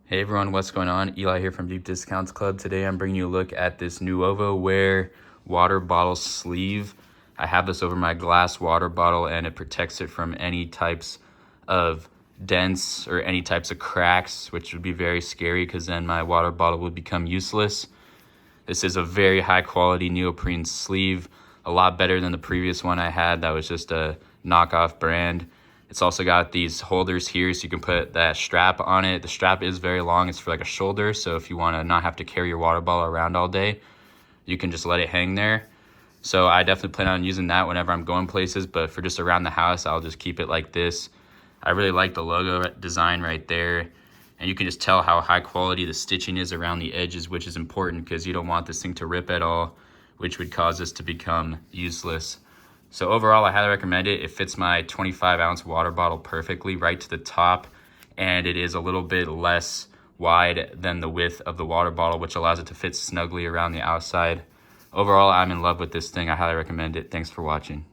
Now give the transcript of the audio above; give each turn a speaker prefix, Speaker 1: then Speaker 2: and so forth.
Speaker 1: Hey everyone, what's going on? Eli here from Deep Discounts Club. Today I'm bringing you a look at this Nuovoware water bottle sleeve. I have this over my glass water bottle and it protects it from any types of dents or any types of cracks, which would be very scary because then my water bottle would become useless. This is a very high quality neoprene sleeve, a lot better than the previous one I had that was just a knockoff brand. It's also got these holders here so you can put that strap on it. The strap is very long, it's for like a shoulder, so if you want to not have to carry your water bottle around all day, you can just let it hang there. So I definitely plan on using that whenever I'm going places, but for just around the house, I'll just keep it like this. I really like the logo design right there. And you can just tell how high quality the stitching is around the edges, which is important because you don't want this thing to rip at all, which would cause this to become useless. So overall, I highly recommend it. It fits my 25-ounce water bottle perfectly right to the top, and it is a little bit less wide than the width of the water bottle, which allows it to fit snugly around the outside. Overall, I'm in love with this thing. I highly recommend it. Thanks for watching.